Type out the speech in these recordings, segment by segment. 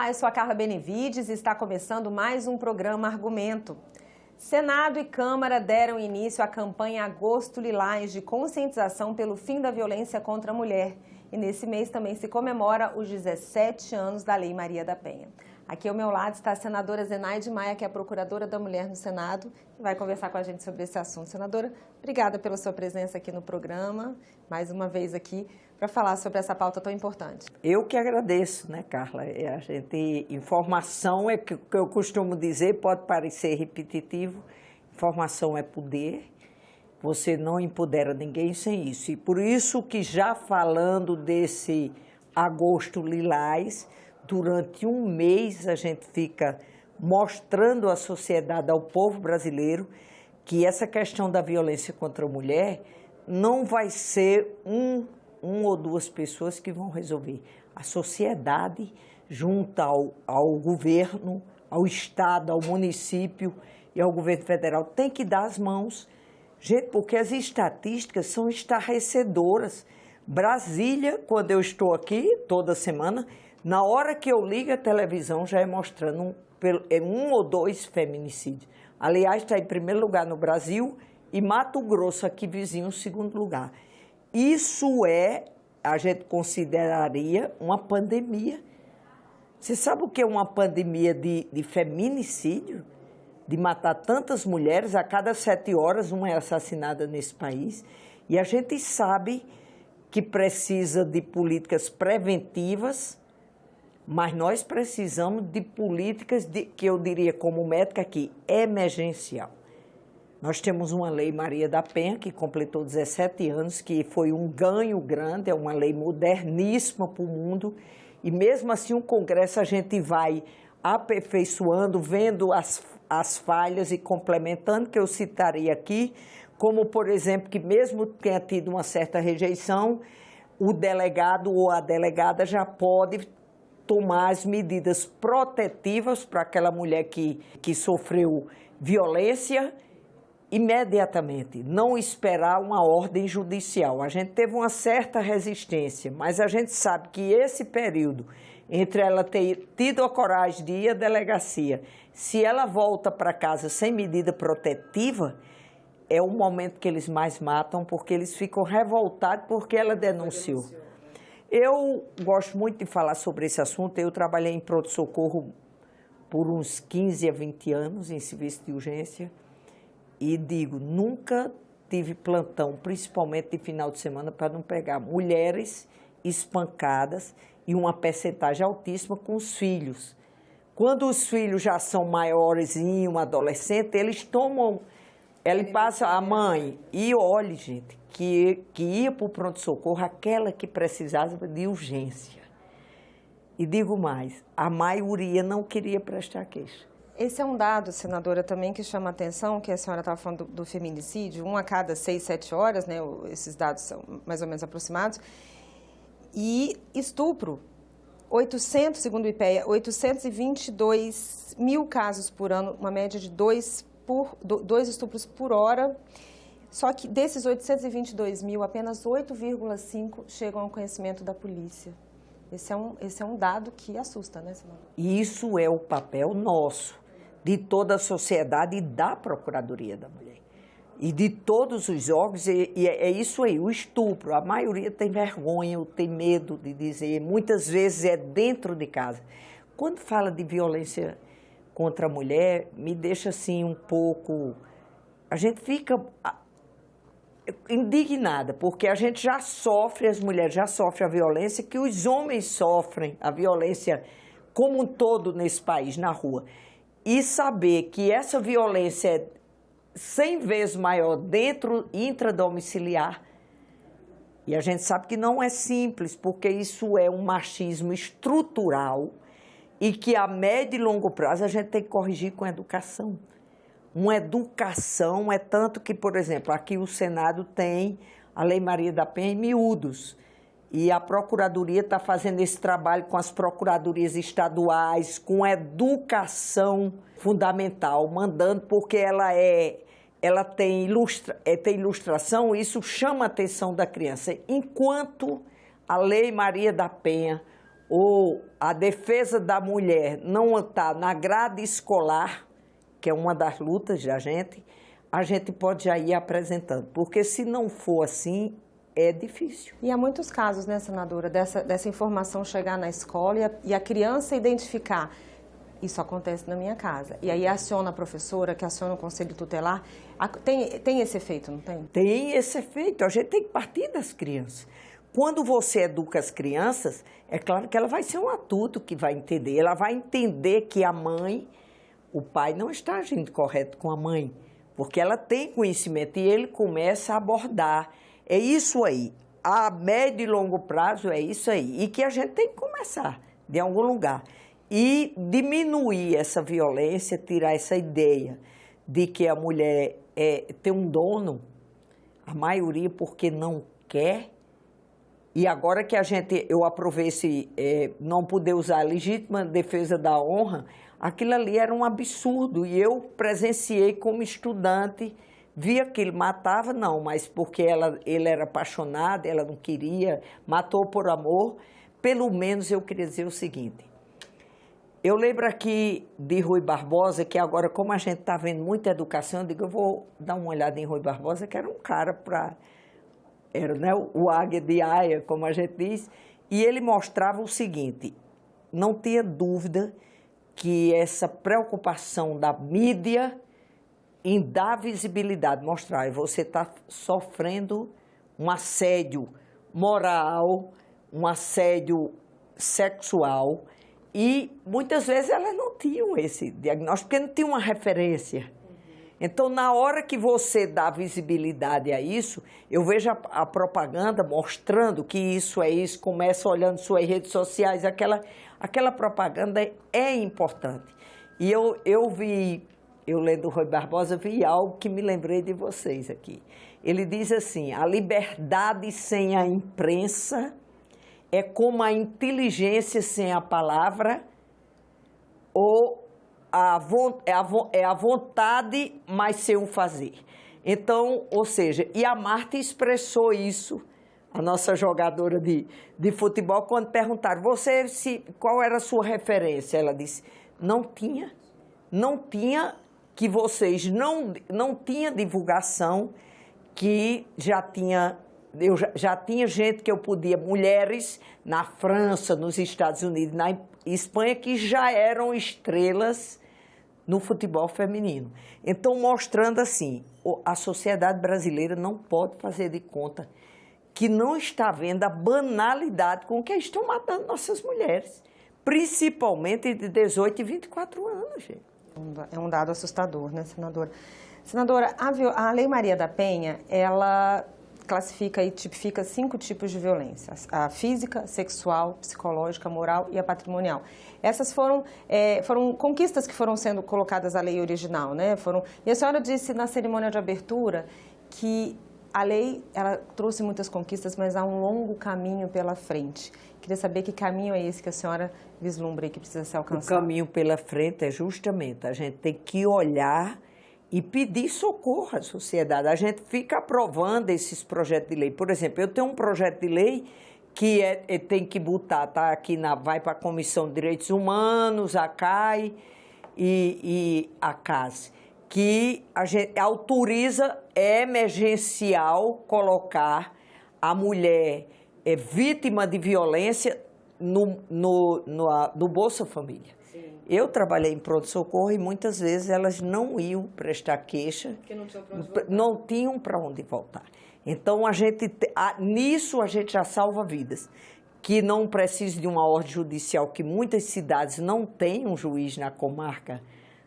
Olá, eu sou a Carla Benevides e está começando mais um programa Argumento. Senado e Câmara deram início à campanha Agosto Lilás de conscientização pelo fim da violência contra a mulher. E nesse mês também se comemora os 17 anos da Lei Maria da Penha. Aqui ao meu lado está a senadora Zenaide Maia, que é a procuradora da mulher no Senado, e vai conversar com a gente sobre esse assunto. Senadora, obrigada pela sua presença aqui no programa, mais uma vez aqui, para falar sobre essa pauta tão importante. Eu que agradeço, né, Carla? Informação é que eu costumo dizer, pode parecer repetitivo, informação é poder, você não empodera ninguém sem isso. E por isso que já falando desse Agosto Lilás, durante um mês a gente fica mostrando à sociedade, ao povo brasileiro, que essa questão da violência contra a mulher não vai ser um ou duas pessoas que vão resolver. A sociedade, junto ao governo, ao Estado, ao município e ao governo federal, tem que dar as mãos. Gente, porque as estatísticas são estarrecedoras. Brasília, quando eu estou aqui, toda semana, na hora que eu ligo a televisão, já é mostrando um ou dois feminicídios. Aliás, está em primeiro lugar no Brasil e Mato Grosso, aqui vizinho, em segundo lugar. Isso a gente consideraria uma pandemia. Você sabe o que é uma pandemia de feminicídio? De matar tantas mulheres, a cada 7 horas uma é assassinada nesse país. E a gente sabe que precisa de políticas preventivas, mas nós precisamos de políticas que eu diria como médica aqui, emergencial. Nós temos uma lei Maria da Penha, que completou 17 anos, que foi um ganho grande, é uma lei moderníssima para o mundo, e mesmo assim o Congresso a gente vai aperfeiçoando, vendo as falhas e complementando, que eu citaria aqui, como, por exemplo, que mesmo tenha tido uma certa rejeição, o delegado ou a delegada já pode tomar as medidas protetivas para aquela mulher que sofreu violência imediatamente, não esperar uma ordem judicial. A gente teve uma certa resistência, mas a gente sabe que esse período, entre ela ter tido a coragem de ir à delegacia, se ela volta para casa sem medida protetiva, é o momento que eles mais matam, porque eles ficam revoltados porque ela denunciou. Eu gosto muito de falar sobre esse assunto. Eu trabalhei em pronto-socorro por uns 15 a 20 anos, em serviço de urgência, e digo, nunca tive plantão, principalmente de final de semana, para não pegar mulheres espancadas e uma percentagem altíssima com os filhos. Quando os filhos já são maiores e um adolescente, eles tomam, ele passa a mãe, e olhe, gente, que ia para o pronto-socorro aquela que precisava de urgência. E digo mais, a maioria não queria prestar queixa. Esse é um dado, senadora, também que chama a atenção, que a senhora estava falando do feminicídio, 1 a cada 6, 7 horas, né? Esses dados são mais ou menos aproximados. E estupro, 800, segundo o IPEA, 822 mil casos por ano, uma média de 2 estupros por hora. Só que desses 822 mil, apenas 8,5 chegam ao conhecimento da polícia. Esse é um dado que assusta, né, senadora? E isso é o papel nosso, de toda a sociedade e da Procuradoria da Mulher. E de todos os órgãos, e é isso aí, o estupro. A maioria tem vergonha, tem medo de dizer, muitas vezes é dentro de casa. Quando fala de violência contra a mulher, me deixa assim um pouco... A gente fica indignada, porque a gente já sofre, as mulheres já sofrem a violência, que os homens sofrem a violência como um todo nesse país, na rua. E saber que essa violência é 100 vezes maior dentro, intradomiciliar, e a gente sabe que não é simples, porque isso é um machismo estrutural e que a médio e longo prazo a gente tem que corrigir com educação. Uma educação é tanto que, por exemplo, aqui o Senado tem a Lei Maria da Penha em miúdos. E a Procuradoria está fazendo esse trabalho com as procuradorias estaduais, com educação fundamental, mandando, porque ela tem ilustração, isso chama a atenção da criança. Enquanto a Lei Maria da Penha ou a defesa da mulher não está na grade escolar, que é uma das lutas da gente, a gente pode já ir apresentando. Porque se não for assim, é difícil. E há muitos casos, né, senadora, dessa informação chegar na escola e a criança identificar: isso acontece na minha casa. E aí aciona a professora, que aciona o conselho tutelar. Tem esse efeito, não tem? Tem esse efeito. A gente tem que partir das crianças. Quando você educa as crianças, é claro que ela vai ser um adulto que vai entender. Ela vai entender que a mãe, o pai não está agindo correto com a mãe, porque ela tem conhecimento e ele começa a abordar. É isso aí. A médio e longo prazo é isso aí. E que a gente tem que começar de algum lugar. E diminuir essa violência, tirar essa ideia de que a mulher tem um dono, a maioria porque não quer. E agora que eu aprovei não poder usar a legítima defesa da honra, aquilo ali era um absurdo. E eu presenciei como estudante, via que ele matava, não, mas porque ele era apaixonado, ela não queria, matou por amor. Pelo menos eu queria dizer o seguinte: eu lembro aqui de Rui Barbosa, que agora, como a gente está vendo muita educação, eu digo, eu vou dar uma olhada em Rui Barbosa, que era um cara era, né, o águia de aia, como a gente diz, e ele mostrava o seguinte: não tinha dúvida que essa preocupação da mídia em dar visibilidade, mostrar, você está sofrendo um assédio moral, um assédio sexual, e muitas vezes elas não tinham esse diagnóstico, porque não tinha uma referência. Então, na hora que você dá visibilidade a isso, eu vejo a propaganda mostrando que isso é isso, começa olhando suas redes sociais, aquela propaganda é importante. E eu lendo o Rui Barbosa, vi algo que me lembrei de vocês aqui. Ele diz assim: a liberdade sem a imprensa é como a inteligência sem a palavra, ou a vontade, mas sem o fazer. Então, ou seja, e a Marta expressou isso, a nossa jogadora de futebol, quando perguntaram, qual era a sua referência? Ela disse, não tinha, que vocês não tinha divulgação, que já tinha gente que eu podia, mulheres na França, nos Estados Unidos, na Espanha, que já eram estrelas no futebol feminino. Então, mostrando assim, a sociedade brasileira não pode fazer de conta que não está vendo a banalidade com que estão matando nossas mulheres, principalmente de 18 e 24 anos, gente. É um dado assustador, né, senadora? Senadora, a Lei Maria da Penha, ela classifica e tipifica 5 tipos de violência: a física, sexual, psicológica, moral e a patrimonial. Essas foram conquistas que foram sendo colocadas à lei original, né? E a senhora disse na cerimônia de abertura que a lei ela trouxe muitas conquistas, mas há um longo caminho pela frente. Queria saber que caminho é esse que a senhora vislumbra e que precisa ser alcançado. O caminho pela frente é justamente a gente tem que olhar e pedir socorro à sociedade. A gente fica aprovando esses projetos de lei. Por exemplo, eu tenho um projeto de lei que tem que botar, tá aqui vai para a Comissão de Direitos Humanos, a CAI e a CAS, que a gente autoriza emergencial colocar a mulher vítima de violência no Bolsa Família. Sim. Eu trabalhei em pronto-socorro e muitas vezes elas não iam prestar queixa, não tinham para onde voltar. Então, nisso a gente já salva vidas, que não precisa de uma ordem judicial, que muitas cidades não têm um juiz na comarca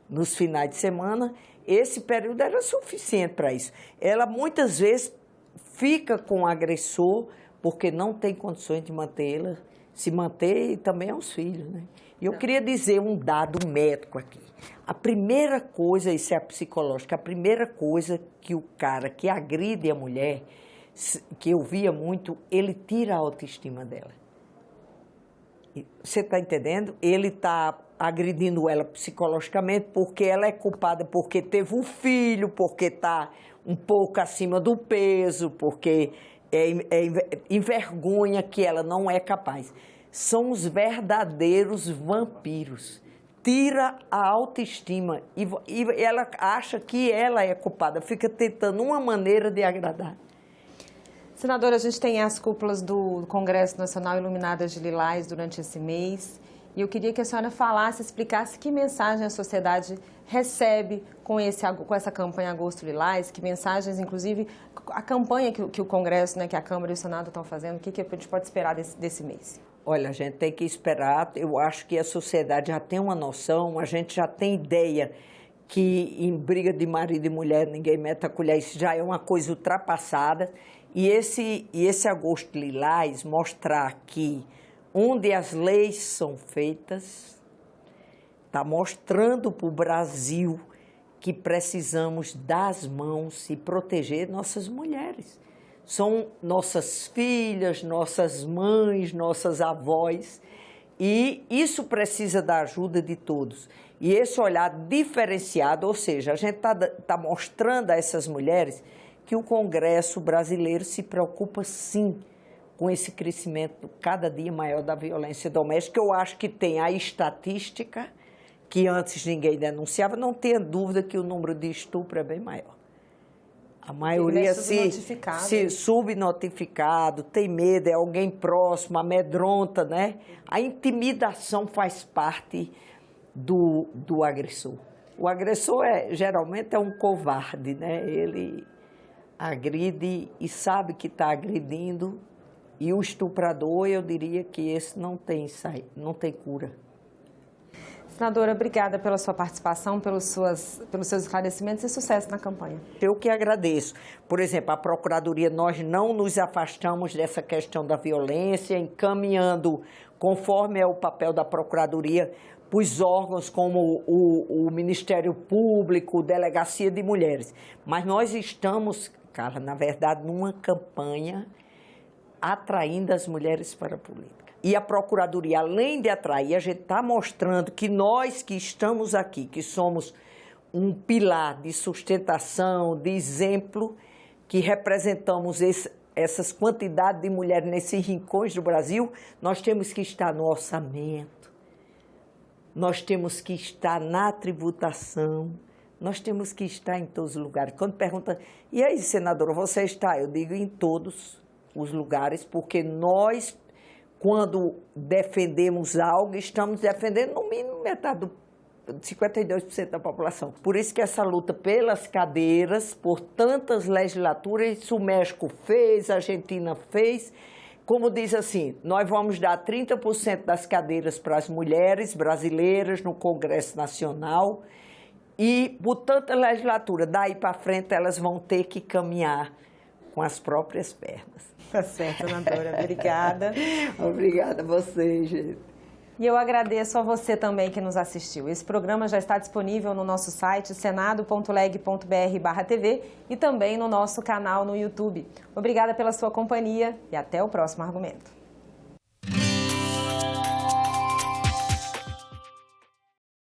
nos finais de semana. Esse período era suficiente para isso. Ela muitas vezes fica com o agressor porque não tem condições de mantê-la, se manter e também aos filhos, né? E eu queria dizer um dado médico aqui. A primeira coisa, isso é a psicológica, a primeira coisa que o cara que agride a mulher, que eu via muito, ele tira a autoestima dela. Você está entendendo? Ele está agredindo ela psicologicamente porque ela é culpada porque teve um filho, porque está um pouco acima do peso, porque envergonha que ela não é capaz. são os verdadeiros vampiros. Tira a autoestima e ela acha que ela é culpada, fica tentando uma maneira de agradar. Senadora, a gente tem as cúpulas do Congresso Nacional iluminadas de lilás durante esse mês. E eu queria que a senhora falasse, explicasse que mensagem a sociedade recebe com essa campanha Agosto Lilás, que mensagens, inclusive, a campanha que o Congresso, né, que a Câmara e o Senado estão fazendo, o que a gente pode esperar desse mês? Olha, a gente tem que esperar, eu acho que a sociedade já tem uma noção, a gente já tem ideia que em briga de marido e mulher ninguém mete a colher, isso já é uma coisa ultrapassada. E esse Agosto Lilás mostrar que onde as leis são feitas, está mostrando para o Brasil que precisamos dar as mãos e proteger nossas mulheres. São nossas filhas, nossas mães, nossas avós, e isso precisa da ajuda de todos. E esse olhar diferenciado, ou seja, a gente está mostrando a essas mulheres que o Congresso brasileiro se preocupa sim com esse crescimento cada dia maior da violência doméstica. Eu acho que tem a estatística, que antes ninguém denunciava, não tenha dúvida que o número de estupro é bem maior. A maioria se subnotificado, tem medo, é alguém próximo, amedronta, né? A intimidação faz parte do agressor. O agressor geralmente é um covarde, né? Ele agride e sabe que está agredindo. E o estuprador, eu diria que esse não tem cura. Senadora, obrigada pela sua participação, pelos seus esclarecimentos e sucesso na campanha. Eu que agradeço. Por exemplo, a Procuradoria, nós não nos afastamos dessa questão da violência, encaminhando, conforme é o papel da Procuradoria, para os órgãos como o Ministério Público, Delegacia de Mulheres. Mas nós estamos, Carla, na verdade, numa campanha atraindo as mulheres para a política. E a Procuradoria, além de atrair, a gente está mostrando que nós que estamos aqui, que somos um pilar de sustentação, de exemplo, que representamos essas quantidades de mulheres nesses rincões do Brasil, nós temos que estar no orçamento, nós temos que estar na tributação, nós temos que estar em todos os lugares. Quando pergunta, e aí, senadora, você está? Eu digo em todos os lugares, porque nós, quando defendemos algo, estamos defendendo no mínimo metade, 52% da população. Por isso que essa luta pelas cadeiras, por tantas legislaturas, isso o México fez, a Argentina fez, como diz assim, nós vamos dar 30% das cadeiras para as mulheres brasileiras no Congresso Nacional e, por tanta legislatura, daí para frente elas vão ter que caminhar com as próprias pernas. Tá certo, senadora. Obrigada. Obrigada a você, gente. E eu agradeço a você também que nos assistiu. Esse programa já está disponível no nosso site senado.leg.br/TV e também no nosso canal no YouTube. Obrigada pela sua companhia e até o próximo argumento.